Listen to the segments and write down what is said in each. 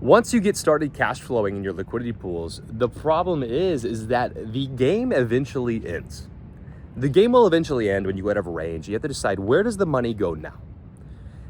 Once you get started cash flowing in your liquidity pools, the problem is that the game eventually ends. The game will eventually end when you get out of range. You have to decide, where does the money go now?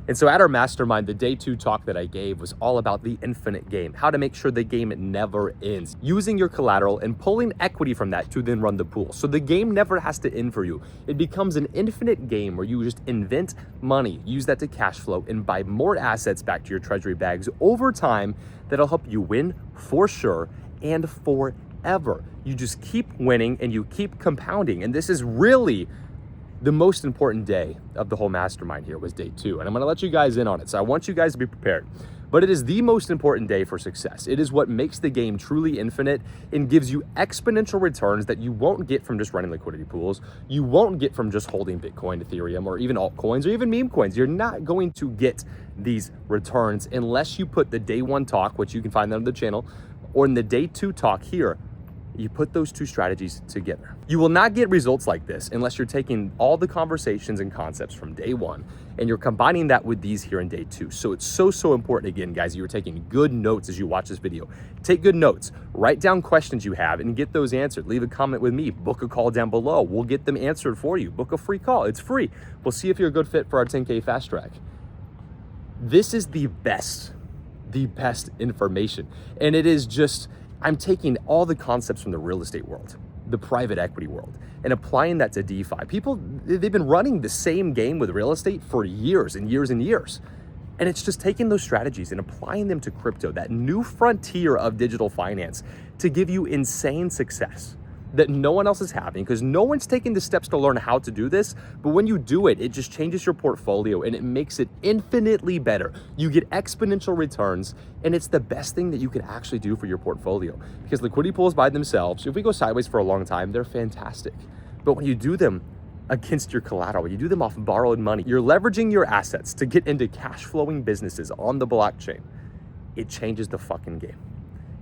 And so at our mastermind, the day 2 talk that I gave was all about the infinite game, how to make sure the game never ends, using your collateral and pulling equity from that to then run the pool. So the game never has to end for you. It becomes an infinite game where you just invent money, use that to cash flow, and buy more assets back to your treasury bags over time that'll help you win for sure and forever. You just keep winning and you keep compounding. And this is really the most important day of the whole mastermind. Here was day 2, and I'm gonna let you guys in on it. So I want you guys to be prepared, but it is the most important day for success. It is what makes the game truly infinite and gives you exponential returns that you won't get from just running liquidity pools. You won't get from just holding Bitcoin, Ethereum, or even altcoins, or even meme coins. You're not going to get these returns unless you put the day 1 talk, which you can find on the channel, or in the day 2 talk here. You put those 2 strategies together. You will not get results like this unless you're taking all the conversations and concepts from day 1 and you're combining that with these here in day 2. So it's so important, again, guys, you're taking good notes as you watch this video. Take good notes, write down questions you have and get those answered. Leave a comment with me, book a call down below. We'll get them answered for you. Book a free call, it's free. We'll see if you're a good fit for our 10K fast track. This is the best information. And it is just, I'm taking all the concepts from the real estate world, the private equity world, and applying that to DeFi. People, they've been running the same game with real estate for years and years and years. And it's just taking those strategies and applying them to crypto, that new frontier of digital finance, to give you insane success that no one else is having, because no one's taking the steps to learn how to do this. But when you do it, it just changes your portfolio and it makes it infinitely better. You get exponential returns, and it's the best thing that you can actually do for your portfolio, because liquidity pools by themselves, if we go sideways for a long time, they're fantastic. But when you do them against your collateral, when you do them off borrowed money, you're leveraging your assets to get into cash flowing businesses on the blockchain. It changes the fucking game.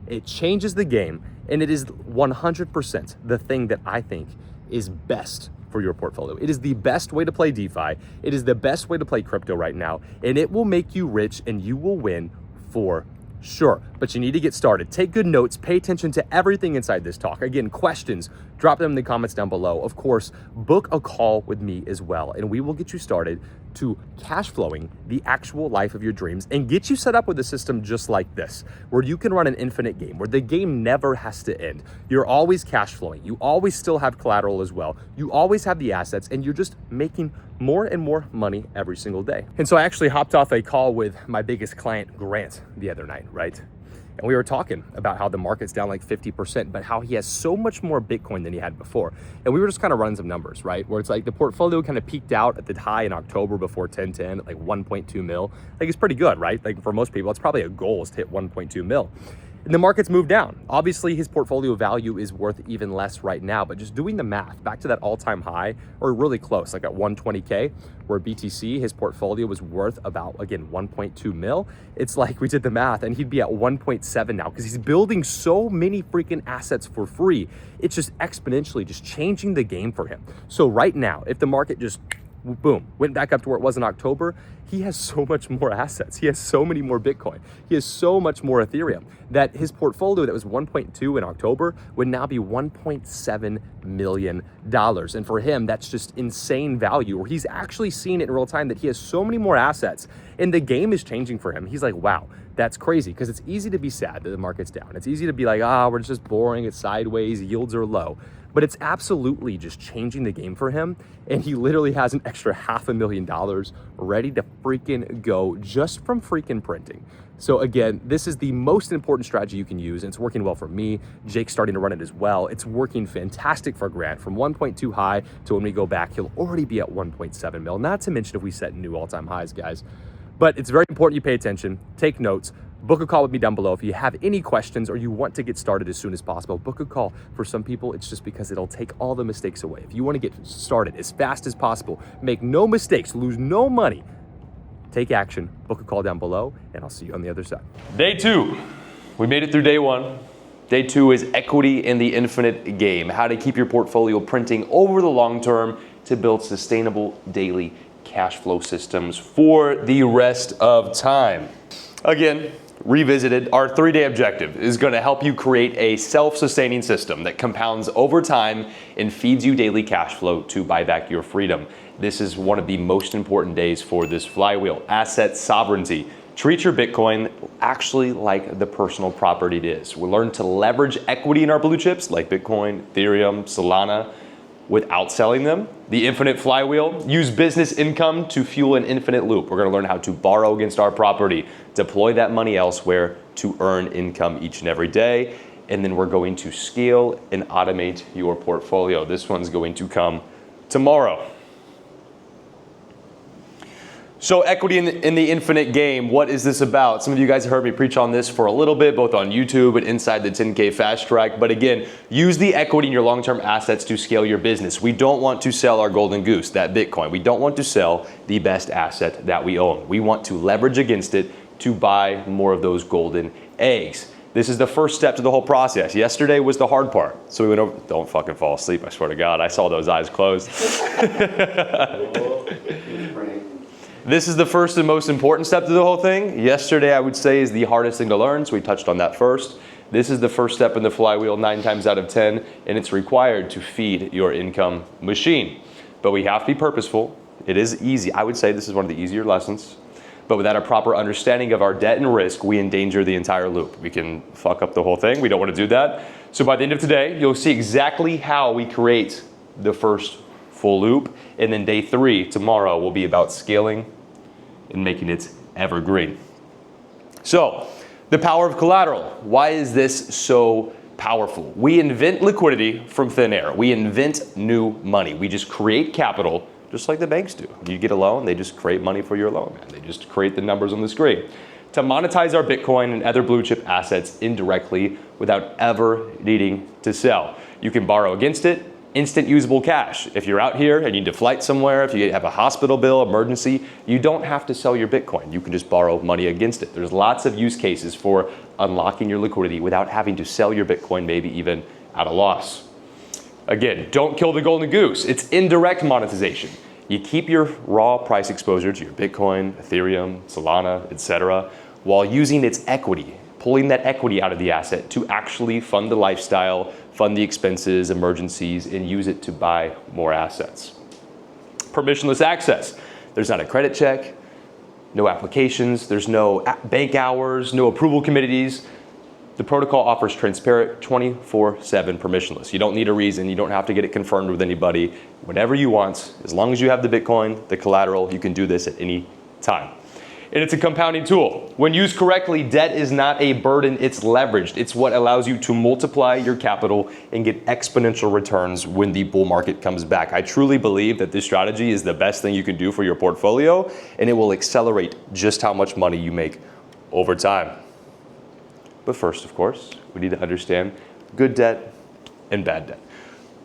It changes the game, and it is 100% the thing that I think is best for your portfolio. It is the best way to play DeFi. It is the best way to play crypto right now, and it will make you rich and you will win for sure. But you need to get started. Take good notes, pay attention to everything inside this talk. Again, questions, drop them in the comments down below. Of course, book a call with me as well, and we will get you started to cash flowing the actual life of your dreams and get you set up with a system just like this, where you can run an infinite game, where the game never has to end. You're always cash flowing. You always still have collateral as well. You always have the assets, and you're just making more and more money every single day. And so I actually hopped off a call with my biggest client, Grant, the other night, right? And we were talking about how the market's down like 50%, but how he has so much more Bitcoin than he had before. And we were just kind of running some numbers, right? Where it's like the portfolio kind of peaked out at the high in October before 1010 at like 1.2 mil. Like, it's pretty good, right? Like, for most people, it's probably a goal is to hit 1.2 mil. And the market's moved down. Obviously, his portfolio value is worth even less right now, but just doing the math, back to that all-time high, or really close, like at 120K, where BTC, his portfolio was worth about, again, 1.2 mil. It's like we did the math, and he'd be at 1.7 now, because he's building so many freaking assets for free. It's just exponentially just changing the game for him. So right now, if the market just boom, went back up to where it was in October, he has so much more assets. He has so many more Bitcoin. He has so much more Ethereum that his portfolio that was 1.2 in October would now be $1.7 million. And for him, that's just insane value, where he's actually seeing it in real time that he has so many more assets and the game is changing for him. He's like, wow, that's crazy, because it's easy to be sad that the market's down. It's easy to be like, we're just boring, it's sideways, yields are low. But it's absolutely just changing the game for him. And he literally has an extra $500,000 ready to freaking go just from freaking printing. So again, this is the most important strategy you can use, and it's working well for me. Jake's starting to run it as well. It's working fantastic for Grant. From 1.2 high to when we go back, he'll already be at 1.7 mil. Not to mention if we set new all-time highs, guys. But it's very important you pay attention, take notes, book a call with me down below. If you have any questions or you want to get started as soon as possible, book a call. For some people, it's just because it'll take all the mistakes away. If you want to get started as fast as possible, make no mistakes, lose no money, take action, book a call down below, and I'll see you on the other side. Day 2, we made it through day 1. Day 2 is equity in the infinite game, how to keep your portfolio printing over the long term to build sustainable daily cash flow systems for the rest of time. Again, revisited, our 3-day objective is going to help you create a self-sustaining system that compounds over time and feeds you daily cash flow to buy back your freedom. This is one of the most important days for this flywheel. Asset sovereignty. Treat your Bitcoin actually like the personal property it is. We'll learn to leverage equity in our blue chips like Bitcoin, Ethereum, Solana, without selling them. The infinite flywheel, use business income to fuel an infinite loop. We're gonna learn how to borrow against our property, deploy that money elsewhere to earn income each and every day. And then we're going to scale and automate your portfolio. This one's going to come tomorrow. So equity in the infinite game, what is this about? Some of you guys have heard me preach on this for a little bit, both on YouTube and inside the 10K Fast Track. But again, use the equity in your long-term assets to scale your business. We don't want to sell our golden goose, that Bitcoin. We don't want to sell the best asset that we own. We want to leverage against it to buy more of those golden eggs. This is the first step to the whole process. Yesterday was the hard part. So we went over, don't fucking fall asleep, I swear to God. I saw those eyes closed. This is the first and most important step to the whole thing. Yesterday, I would say, is the hardest thing to learn, so we touched on that first. This is the first step in the flywheel 9 times out of 10, and it's required to feed your income machine. But we have to be purposeful. It is easy. I would say this is one of the easier lessons. But without a proper understanding of our debt and risk, we endanger the entire loop. We can fuck up the whole thing. We don't want to do that. So by the end of today, you'll see exactly how we create the first full loop. And then day 3, tomorrow, will be about scaling and making it evergreen. So, the power of collateral. Why is this so powerful? We invent liquidity from thin air. We invent new money. We just create capital just like the banks do. You get a loan, they just create money for your loan, man. They just create the numbers on the screen. To monetize our Bitcoin and other blue chip assets indirectly without ever needing to sell. You can borrow against it, instant usable cash. If you're out here and you need to flight somewhere, if you have a hospital bill, emergency, you don't have to sell your Bitcoin. You can just borrow money against it. There's lots of use cases for unlocking your liquidity without having to sell your Bitcoin, maybe even at a loss. Again, don't kill the golden goose. It's indirect monetization. You keep your raw price exposure to your Bitcoin, Ethereum, Solana, etc., while using its equity, pulling that equity out of the asset to actually fund the lifestyle, fund the expenses, emergencies, and use it to buy more assets. Permissionless access. There's not a credit check, no applications, there's no bank hours, no approval committees. The protocol offers transparent 24/7 permissionless. You don't need a reason, you don't have to get it confirmed with anybody. Whenever you want, as long as you have the Bitcoin, the collateral, you can do this at any time. And it's a compounding tool. When used correctly, debt is not a burden, it's leveraged. It's what allows you to multiply your capital and get exponential returns when the bull market comes back. I truly believe that this strategy is the best thing you can do for your portfolio, and it will accelerate just how much money you make over time. But first, of course, we need to understand good debt and bad debt.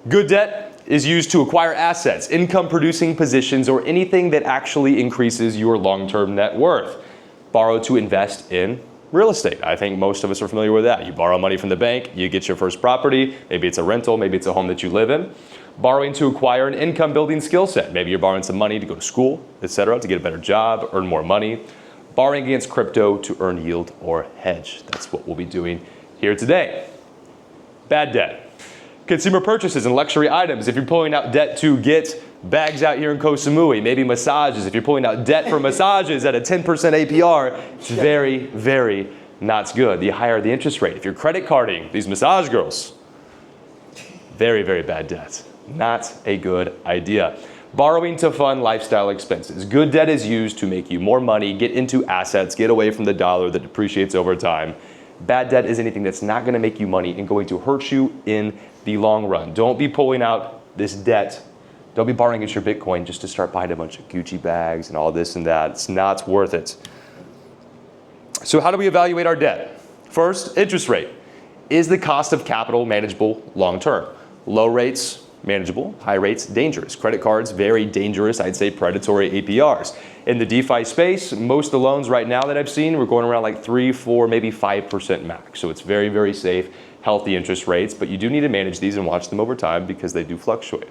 Good debt is used to acquire assets, income-producing positions, or anything that actually increases your long-term net worth. Borrow to invest in real estate. I think most of us are familiar with that. You borrow money from the bank, you get your first property, maybe it's a rental, maybe it's a home that you live in. Borrowing to acquire an income-building skill set. Maybe you're borrowing some money to go to school, etc., to get a better job, earn more money. Borrowing against crypto to earn yield or hedge. That's what we'll be doing here today. Bad debt. Consumer purchases and luxury items. If you're pulling out debt to get bags out here in Koh Samui, maybe massages. If you're pulling out debt for massages at a 10% APR, it's very, very not good. The higher the interest rate. If you're credit carding these massage girls, very, very bad debt. Not a good idea. Borrowing to fund lifestyle expenses. Good debt is used to make you more money, get into assets, get away from the dollar that depreciates over time. Bad debt is anything that's not going to make you money and going to hurt you in the long run. Don't be pulling out this debt. Don't be borrowing against your Bitcoin just to start buying a bunch of Gucci bags and all this and that. It's not worth it. So how do we evaluate our debt? First, interest rate. Is the cost of capital manageable long term? Low rates, manageable. High rates, dangerous. Credit cards, very dangerous, I'd say predatory APRs. In the DeFi space, most of the loans right now that I've seen, we're going around like 3, 4, maybe 5% max. So it's very, very safe, healthy interest rates, but you do need to manage these and watch them over time because they do fluctuate.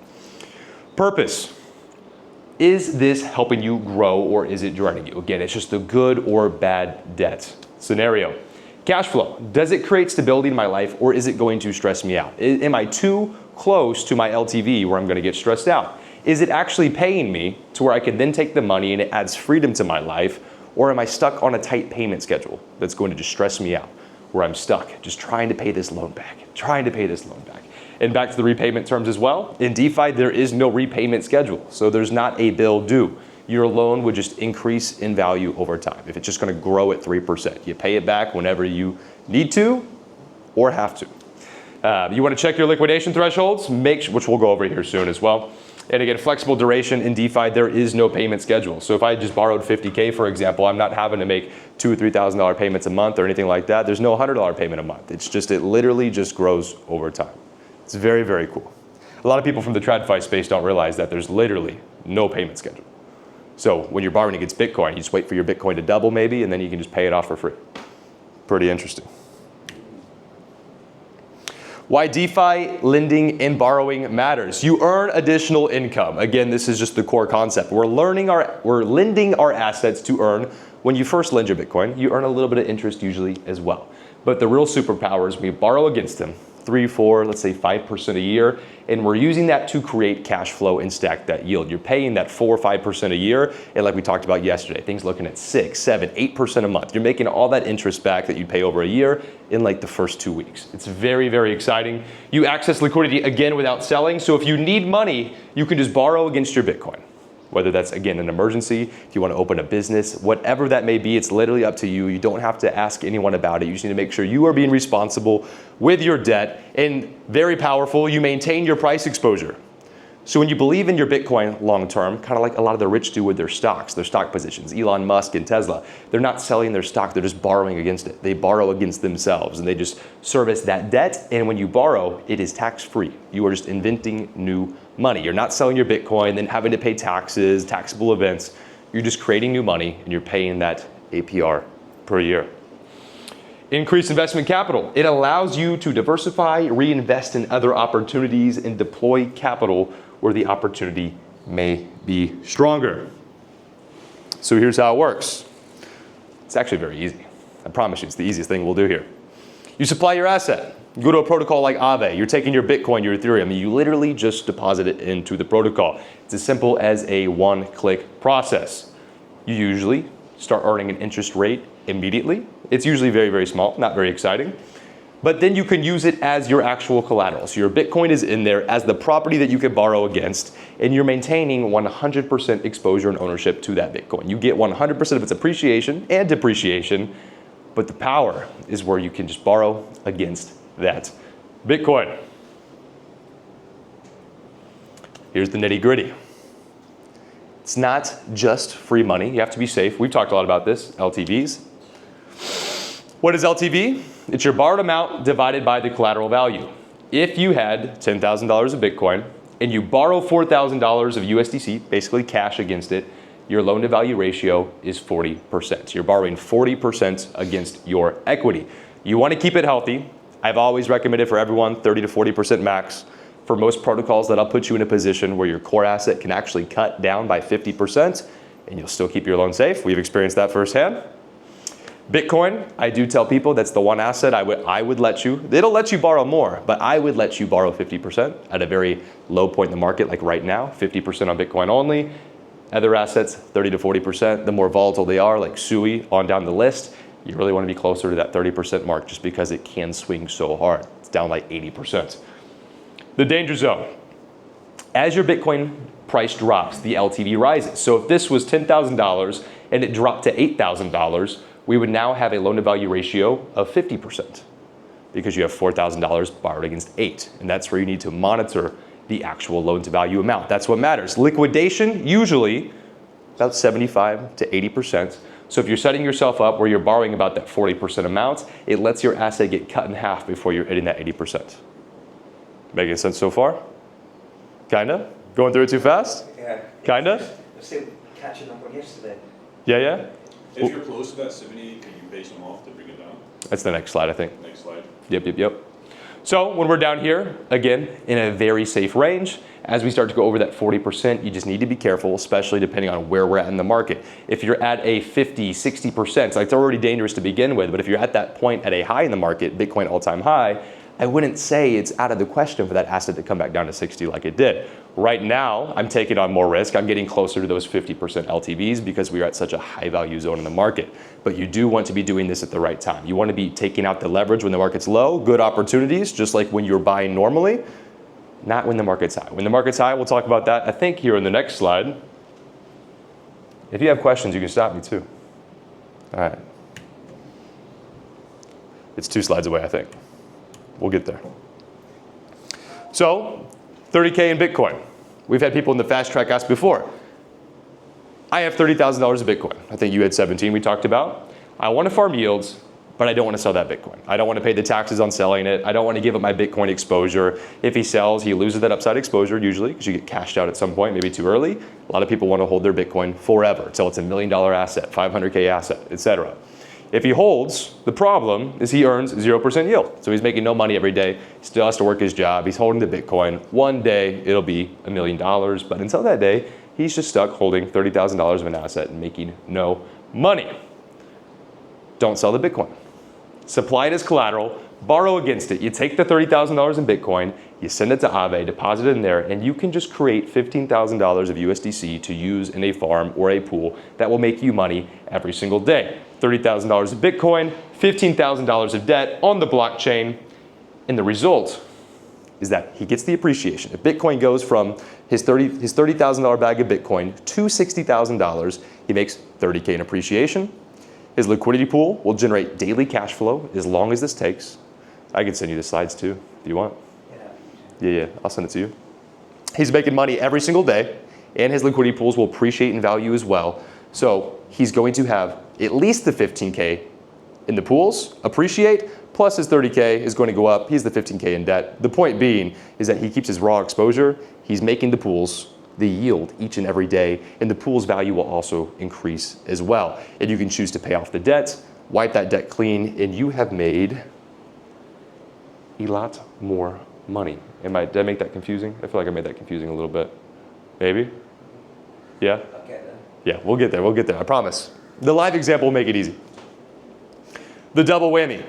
Purpose. Is this helping you grow or is it draining you? Again, it's just a good or bad debt. scenario. Cash flow. Does it create stability in my life, or is it going to stress me out? Am I too close to my LTV where I'm going to get stressed out? Is it actually paying me to where I can then take the money and it adds freedom to my life, or am I stuck on a tight payment schedule that's going to just stress me out, where I'm stuck just trying to pay this loan back, And back to the repayment terms as well. In DeFi, there is no repayment schedule, so there's not a bill due. Your loan would just increase in value over time. If it's just going to grow at 3%, you pay it back whenever you need to or have to. You want to check your liquidation thresholds, which we'll go over here soon as well. And again, flexible duration in DeFi, there is no payment schedule. So if I just borrowed $50K, for example, I'm not having to make $2,000 or $3,000 payments a month or anything like that. There's no $100 payment a month. It literally just grows over time. It's very, very cool. A lot of people from the TradFi space don't realize that there's literally no payment schedule. So when you're borrowing against Bitcoin, you just wait for your Bitcoin to double maybe, and then you can just pay it off for free. Pretty interesting. Why DeFi lending and borrowing matters. You earn additional income. Again, this is just the core concept. We're lending our assets to earn. When you first lend your Bitcoin, you earn a little bit of interest usually as well. But the real superpower is we borrow against them, 3, 4, let's say 5% a year, and we're using that to create cash flow and stack that yield. You're paying that 4 or 5% a year, and like we talked about yesterday, things looking at 6, 7, 8% a month. You're making all that interest back that you pay over a year in like the first 2 weeks. It's very, very exciting. You access liquidity again without selling, so if you need money, you can just borrow against your Bitcoin. Whether that's, again, an emergency, if you want to open a business, whatever that may be, it's literally up to you. You don't have to ask anyone about it. You just need to make sure you are being responsible with your debt. And very powerful, you maintain your price exposure. So when you believe in your Bitcoin long-term, kind of like a lot of the rich do with their stocks, their stock positions, Elon Musk and Tesla, they're not selling their stock, they're just borrowing against it. They borrow against themselves and they just service that debt. And when you borrow, it is tax-free. You are just inventing new money. You're not selling your Bitcoin, then having to pay taxes, taxable events. You're just creating new money and you're paying that APR per year. Increased investment capital. It allows you to diversify, reinvest in other opportunities, and deploy capital where the opportunity may be stronger. So here's how it works. It's actually very easy. I promise you, it's the easiest thing we'll do here. You supply your asset. You go to a protocol like Aave. You're taking your Bitcoin, your Ethereum, and you literally just deposit it into the protocol. It's as simple as a one-click process. You usually start earning an interest rate immediately. It's usually very, very small, not very exciting. But then you can use it as your actual collateral. So your Bitcoin is in there as the property that you can borrow against, and you're maintaining 100% exposure and ownership to that Bitcoin. You get 100% of its appreciation and depreciation, but the power is where you can just borrow against that Bitcoin. Here's the nitty-gritty. It's not just free money. You have to be safe. We've talked a lot about this, LTVs. What is LTV? It's your borrowed amount divided by the collateral value. If you had $10,000 of Bitcoin and you borrow $4,000 of USDC, basically cash against it, your loan to value ratio is 40%. You're borrowing 40% against your equity. You want to keep it healthy. I've always recommended for everyone 30 to 40% max. For most protocols, that'll put you in a position where your core asset can actually cut down by 50% and you'll still keep your loan safe. We've experienced that firsthand. Bitcoin, I do tell people that's the one asset I would let you, it'll let you borrow more, but I would let you borrow 50% at a very low point in the market, like right now, 50% on Bitcoin only. Other assets, 30 to 40%. The more volatile they are, like SUI on down the list, you really want to be closer to that 30% mark just because it can swing so hard. It's down like 80%. The danger zone. As your Bitcoin price drops, the LTV rises. So if this was $10,000 and it dropped to $8,000, we would now have a loan to value ratio of 50% because you have $4,000 borrowed against 8. And that's where you need to monitor the actual loan to value amount. That's what matters. Liquidation, usually about 75 to 80%. So if you're setting yourself up where you're borrowing about that 40% amount, it lets your asset get cut in half before you're hitting that 80%. Making sense so far? Kinda? Going through it too fast? Yeah. Kinda? I'm still catching up on yesterday. Yeah? If you're close to that 70, can you pay some off to bring it down? That's the next slide, I think. Next slide. Yep. So when we're down here, again, in a very safe range, as we start to go over that 40%, you just need to be careful, especially depending on where we're at in the market. If you're at a 50, 60%, like it's already dangerous to begin with, but if you're at that point at a high in the market, Bitcoin all-time high, I wouldn't say it's out of the question for that asset to come back down to 60 like it did. Right now, I'm taking on more risk. I'm getting closer to those 50% LTVs because we are at such a high value zone in the market. But you do want to be doing this at the right time. You want to be taking out the leverage when the market's low, good opportunities, just like when you're buying normally, not when the market's high. When the market's high, we'll talk about that, I think, here in the next slide. If you have questions, you can stop me too. All right. It's 2 slides away, I think. We'll get there. So, 30K in Bitcoin. We've had people in the fast track ask before. I have $30,000 of Bitcoin. I think you had 17 we talked about. I want to farm yields, but I don't want to sell that Bitcoin. I don't want to pay the taxes on selling it. I don't want to give up my Bitcoin exposure. If he sells, he loses that upside exposure usually because you get cashed out at some point, maybe too early. A lot of people want to hold their Bitcoin forever until it's $1 million asset, 500K asset, etc. If he holds, the problem is he earns 0% yield. So he's making no money every day, still has to work his job, he's holding the Bitcoin. One day it'll be $1 million, but until that day, he's just stuck holding $30,000 of an asset and making no money. Don't sell the Bitcoin. Supply it as collateral, borrow against it. You take the $30,000 in Bitcoin, you send it to Aave, deposit it in there, and you can just create $15,000 of USDC to use in a farm or a pool that will make you money every single day. $30,000 of Bitcoin, $15,000 of debt on the blockchain, and the result is that he gets the appreciation. If Bitcoin goes from his $30,000 bag of Bitcoin to $60,000, he makes $30K in appreciation. His liquidity pool will generate daily cash flow as long as this takes. I can send you the slides too, if you want. Yeah, I'll send it to you. He's making money every single day, and his liquidity pools will appreciate in value as well. So he's going to have at least the 15K in the pools, appreciate, plus his 30K is going to go up. He's the 15K in debt. The point being is that he keeps his raw exposure. He's making the pools, the yield each and every day, and the pool's value will also increase as well. And you can choose to pay off the debt, wipe that debt clean, and you have made a lot more money. Did I make that confusing? I feel like I made that confusing a little bit. Maybe? Yeah? Okay, then. Yeah, we'll get there, I promise. The live example will make it easy. The double whammy.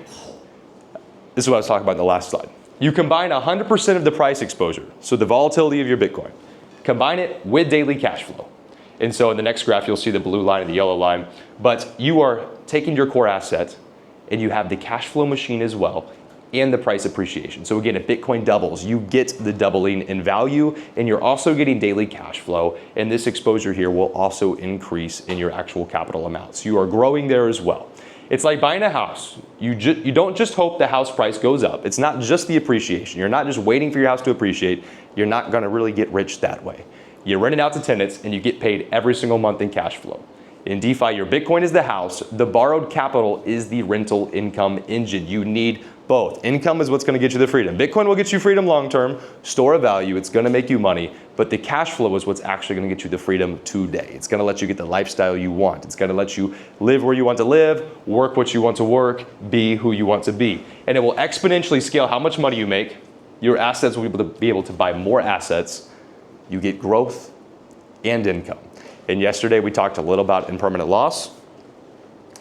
This is what I was talking about in the last slide. You combine 100% of the price exposure, so the volatility of your Bitcoin. Combine it with daily cash flow. And so in the next graph, you'll see the blue line and the yellow line. But you are taking your core asset, and you have the cash flow machine as well, and the price appreciation. So again, if Bitcoin doubles, you get the doubling in value, and you're also getting daily cash flow, and this exposure here will also increase in your actual capital amounts. You are growing there as well. It's like buying a house. You don't just hope the house price goes up. It's not just the appreciation. You're not just waiting for your house to appreciate. You're not gonna really get rich that way. You rent it out to tenants, and you get paid every single month in cash flow. In DeFi, your Bitcoin is the house. The borrowed capital is the rental income engine. You need both. Income is what's going to get you the freedom. Bitcoin will get you freedom long term, store of value, it's going to make you money, but the cash flow is what's actually going to get you the freedom today. It's going to let you get the lifestyle you want. It's going to let you live where you want to live, work what you want to work, be who you want to be. And it will exponentially scale how much money you make. Your assets will be able to buy more assets. You get growth and income. And yesterday we talked a little about impermanent loss.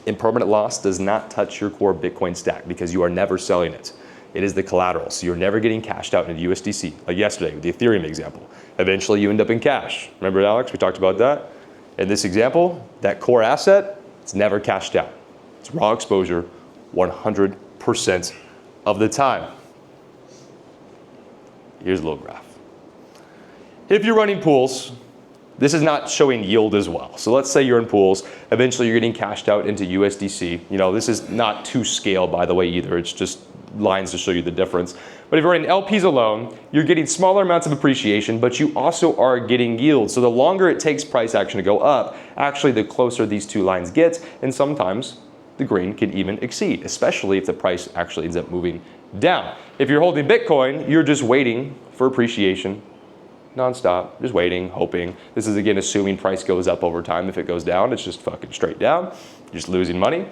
Impermanent loss does not touch your core Bitcoin stack because you are never selling it. It is the collateral, so you're never getting cashed out into USDC. Like yesterday with the Ethereum example. Eventually you end up in cash. Remember, Alex, we talked about that? In this example, that core asset, it's never cashed out. It's raw exposure 100% of the time. Here's a little graph. If you're running pools, this is not showing yield as well. So let's say you're in pools, eventually you're getting cashed out into USDC. You know, this is not to scale, by the way, either. It's just lines to show you the difference. But if you're running LPs alone, you're getting smaller amounts of appreciation, but you also are getting yield. So the longer it takes price action to go up, actually the closer these two lines get, and sometimes the green can even exceed, especially if the price actually ends up moving down. If you're holding Bitcoin, you're just waiting for appreciation nonstop, just waiting, hoping. This is again assuming price goes up over time. If it goes down, it's just fucking straight down. You're just losing money.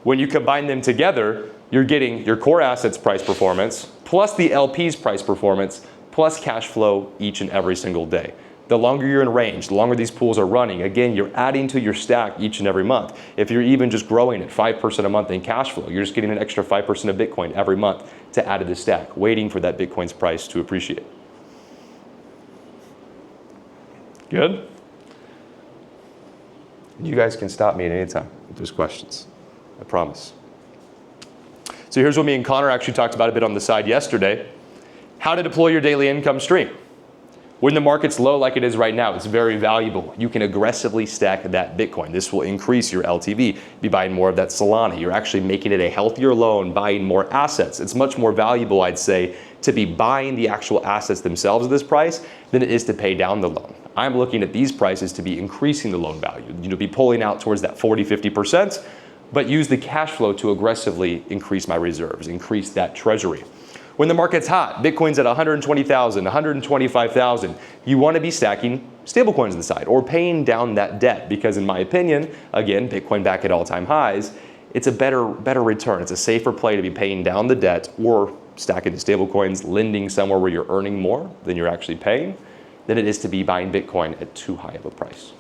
When you combine them together, you're getting your core assets price performance, plus the LP's price performance, plus cash flow each and every single day. The longer you're in range, the longer these pools are running, again, you're adding to your stack each and every month. If you're even just growing at 5% a month in cash flow, you're just getting an extra 5% of Bitcoin every month to add to the stack, waiting for that Bitcoin's price to appreciate. Good? You guys can stop me at any time if there's questions. I promise. So here's what me and Connor actually talked about a bit on the side yesterday. How to deploy your daily income stream. When the market's low like it is right now, it's very valuable. You can aggressively stack that Bitcoin. This will increase your LTV. Be buying more of that Solana. You're actually making it a healthier loan, buying more assets. It's much more valuable, I'd say, to be buying the actual assets themselves at this price than it is to pay down the loan. I'm looking at these prices to be increasing the loan value. Be pulling out towards that 40, 50%, but use the cash flow to aggressively increase my reserves, increase that treasury. When the market's hot, Bitcoin's at 120,000, 125,000, you want to be stacking stablecoins on the side or paying down that debt because in my opinion, again, Bitcoin back at all-time highs, it's a better return. It's a safer play to be paying down the debt or stacking the stablecoins, lending somewhere where you're earning more than you're actually paying than it is to be buying Bitcoin at too high of a price.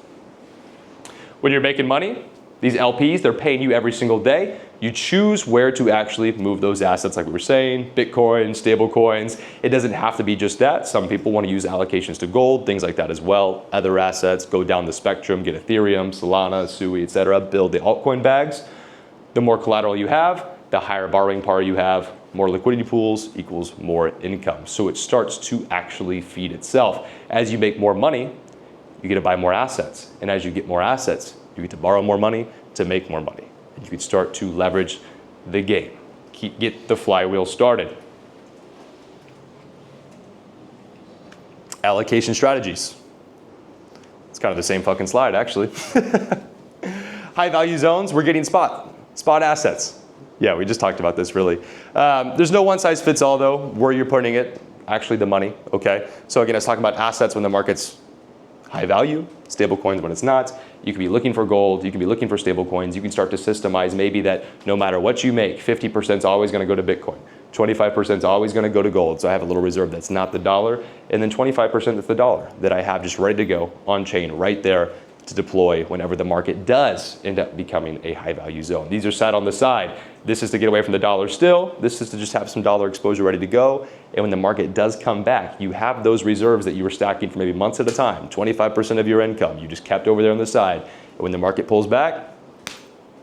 When you're making money, these LPs, they're paying you every single day. You choose where to actually move those assets, like we were saying, Bitcoin, stable coins. It doesn't have to be just that. Some people want to use allocations to gold, things like that as well. Other assets, go down the spectrum, get Ethereum, Solana, Sui, etc. Build the altcoin bags. The more collateral you have, the higher borrowing power you have. More liquidity pools equals more income. So it starts to actually feed itself. As you make more money, you get to buy more assets. And as you get more assets, you get to borrow more money to make more money. And you can start to leverage the game. Get the flywheel started. Allocation strategies. It's kind of the same fucking slide, actually. High value zones, we're getting spot assets. Yeah, we just talked about this really. There's no one size fits all though, where you're putting it, actually the money, okay? So again, I was talking about assets when the market's high value, stable coins when it's not. You could be looking for gold, you could be looking for stable coins. You can start to systemize maybe that no matter what you make, 50% is always gonna go to Bitcoin. 25% is always gonna go to gold. So I have a little reserve that's not the dollar. And then 25% is the dollar that I have just ready to go on chain right there to deploy whenever the market does end up becoming a high value zone. These are sat on the side. This is to get away from the dollar still. This is to just have some dollar exposure ready to go. And when the market does come back, you have those reserves that you were stacking for maybe months at a time, 25% of your income, you just kept over there on the side. And when the market pulls back,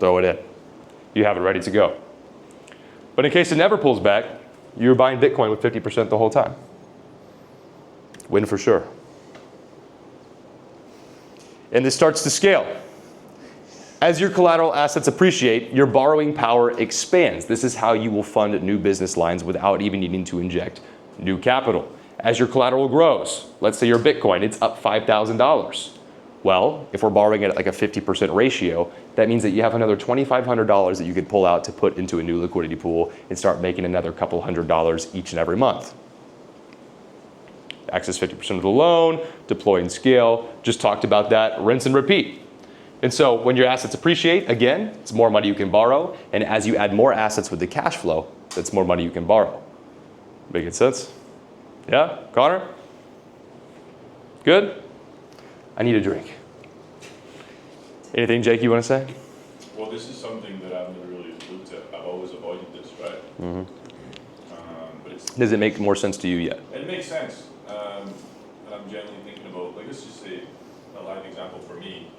throw it in. You have it ready to go. But in case it never pulls back, you're buying Bitcoin with 50% the whole time. Win for sure. And this starts to scale. As your collateral assets appreciate, your borrowing power expands. This is how you will fund new business lines without even needing to inject new capital. As your collateral grows, let's say your Bitcoin, it's up $5,000. Well, if we're borrowing at like a 50% ratio, that means that you have another $2,500 that you could pull out to put into a new liquidity pool and start making another couple $100 each and every month. Access 50% of the loan, deploy and scale, just talked about that, rinse and repeat. And so when your assets appreciate, again, it's more money you can borrow, and as you add more assets with the cash flow, that's more money you can borrow. Making sense? Yeah, Connor? Good? I need a drink. Anything, Jake, you want to say? Well, this is something that I've never really looked at. I've always avoided this, right? Mm-hmm. But Does it make more sense to you yet? it makes sense. And I'm generally thinking about, like, let's just say a live example for me.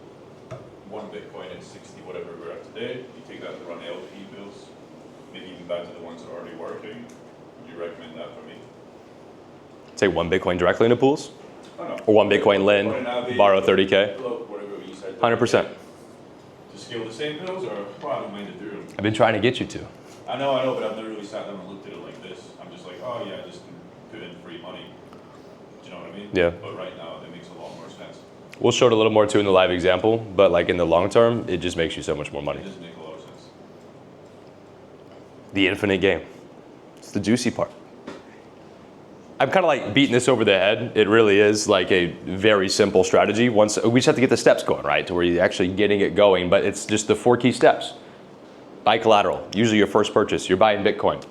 One Bitcoin at 60, whatever we're at today. You take that to run LP bills, maybe even back to the ones that are already working. Would you recommend that for me? Say one Bitcoin directly into pools? Oh, no. Or one Bitcoin lend, borrow 30K? Whatever you said. 100%. To scale the same bills, or well, I don't mind to do them. I've been trying to get you to. I know, but I've never really sat down and looked at it like this. I'm just like, oh yeah, just put in free money. Do you know what I mean? Yeah. But right now, it makes a lot more sense. We'll show it a little more too in the live example, but like in the long term, it just makes you so much more money. It does make a lot of sense. The infinite game. It's the juicy part. I'm kind of like beating this over the head. It really is like a very simple strategy. Once we just have to get the steps going, right? To where you're actually getting it going, but it's just the 4 key steps. buy collateral, usually your first purchase, you're buying Bitcoin,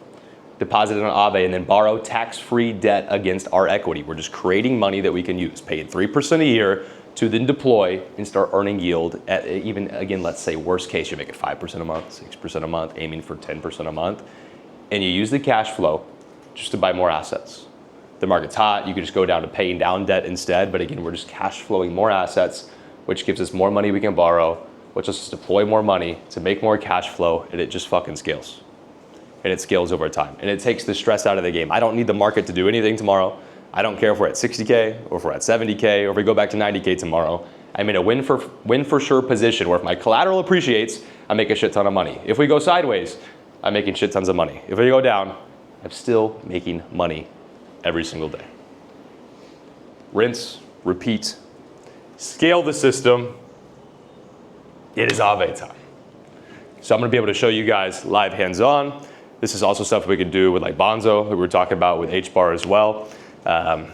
deposit it on Aave, and then borrow tax-free debt against our equity. We're just creating money that we can use, pay it 3% a year to then deploy and start earning yield at even, again, let's say worst case, you make it 5% a month, 6% a month, aiming for 10% a month, and you use the cash flow just to buy more assets. The market's hot, you could just go down to paying down debt instead, but again, we're just cash flowing more assets, which gives us more money we can borrow, which lets us deploy more money to make more cash flow, and it just fucking scales. And it scales over time. And it takes the stress out of the game. I don't need the market to do anything tomorrow. I don't care if we're at 60K or if we're at 70K or if we go back to 90K tomorrow. I'm in a win for sure position where if my collateral appreciates, I make a shit ton of money. If we go sideways, I'm making shit tons of money. If we go down, I'm still making money every single day. Rinse, repeat, scale the system. It is Aave time. So I'm gonna be able to show you guys live hands-on. This is also stuff we can do with like Bonzo, that we were talking about with HBAR as well. I'm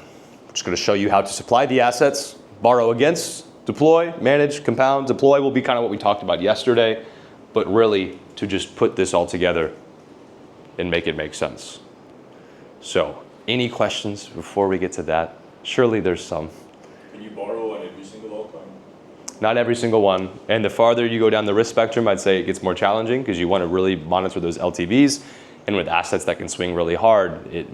just gonna show you how to supply the assets, borrow against, deploy, manage, compound. Deploy will be kind of what we talked about yesterday, but really to just put this all together and make it make sense. So any questions before we get to that? Surely there's some. Can you borrow on every single altcoin? Not every single one. And the farther you go down the risk spectrum, I'd say it gets more challenging because you want to really monitor those LTVs. And with assets that can swing really hard, it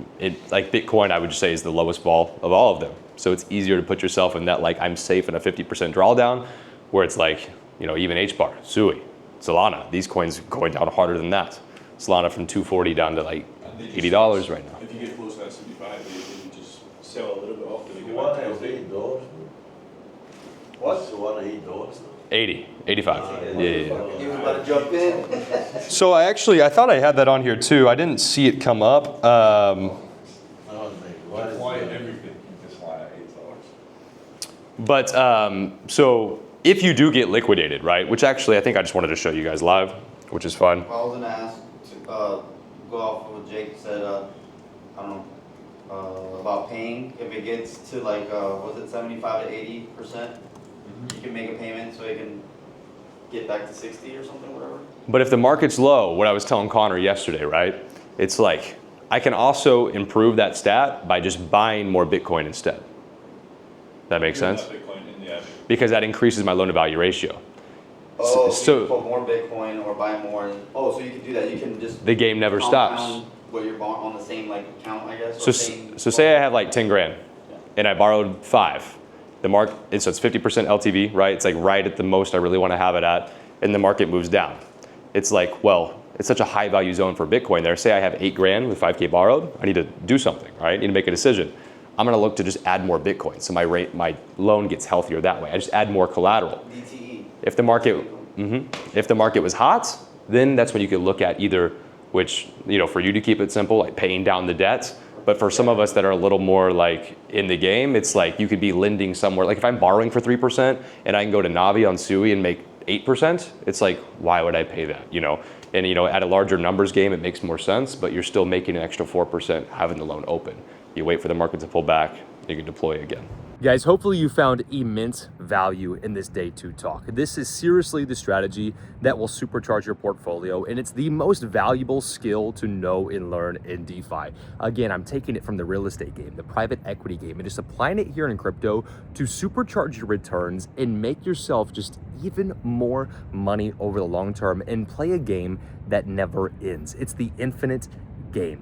like Bitcoin, I would just say is the lowest ball of all of them. So it's easier to put yourself in that, like I'm safe in a 50% drawdown, where it's like, you know, even HBAR, Sui, Solana, these coins going down harder than that. Solana from 240 down to like $80 right now. If you get close to that 75, you just sell a little bit off to the What is $8? What's the one $8? 80, 85. Yeah. He was about to jump in. So I thought I had that on here too. I didn't see it come up. Why everything this line at $8? But so if you do get liquidated, right? Which actually I think I just wanted to show you guys live, which is fun. I was gonna ask to go off of what Jake said. I don't know about paying. If it gets to like was it 75 to 80%, you can make a payment so it can get back to 60 or something, whatever. But if the market's low, what I was telling Connor yesterday, right? It's like I can also improve that stat by just buying more Bitcoin instead. That makes sense? Bitcoin in the app. Because that increases my loan to value ratio. Oh, So- so you can put more Bitcoin or buy more. So you can do that. You can just The game never stops. compound what you're on the same like account, I guess. So, or same so say I have like 10 grand Yeah. and I borrowed 5. The market, so it's 50% LTV, right? It's like right at the most I really want to have it at, and the market moves down. It's like, well, it's such a high value zone for Bitcoin there. Say I have 8 grand with 5K borrowed, I need to do something, right? I need to make a decision. I'm gonna look to just add more Bitcoin. So my loan gets healthier that way. I just add more collateral. DTE. If the market, if the market was hot, then that's when you could look at either, which, you know, for you to keep it simple, like paying down the debt. But for some of us that are a little more like in the game, it's like you could be lending somewhere. Like if I'm borrowing for 3% and I can go to Navi on Sui and make 8%, it's like, why would I pay that, you know? And, you know, at a larger numbers game, it makes more sense, but you're still making an extra 4% having the loan open. You wait for the market to pull back, you can deploy again. Guys, hopefully you found immense value in this day 2 talk. This is seriously the strategy that will supercharge your portfolio, and it's the most valuable skill to know and learn in DeFi. Again, I'm taking it from the real estate game, the private equity game, and just applying it here in crypto to supercharge your returns and make yourself just even more money over the long term and play a game that never ends. It's the infinite game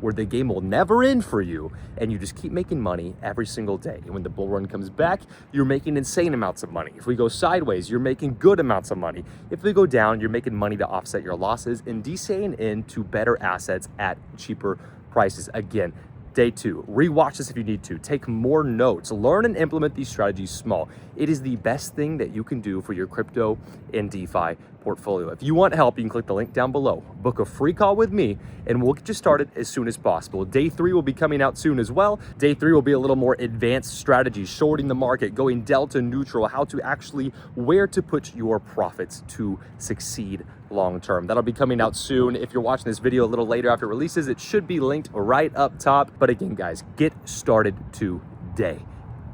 where the game will never end for you and you just keep making money every single day. And when the bull run comes back, you're making insane amounts of money. If we go sideways, you're making good amounts of money. If we go down, you're making money to offset your losses and DCAing into better assets at cheaper prices. Again, day 2, rewatch this if you need to, take more notes, learn and implement these strategies small. It is the best thing that you can do for your crypto and DeFi portfolio. If you want help, you can click the link down below. Book a free call with me and we'll get you started as soon as possible. Day 3 will be coming out soon as well. Day 3 will be a little more advanced strategy, shorting the market, going delta neutral, how to actually where to put your profits to succeed long term. That'll be coming out soon. If you're watching this video a little later after it releases, it should be linked right up top. But again, guys, get started today.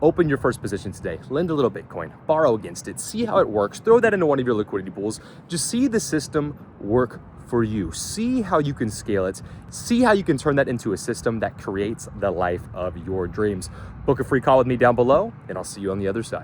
Open your first position today, lend a little Bitcoin, borrow against it, see how it works, throw that into one of your liquidity pools. Just see the system work for you. See how you can scale it. See how you can turn that into a system that creates the life of your dreams. Book a free call with me down below, and I'll see you on the other side.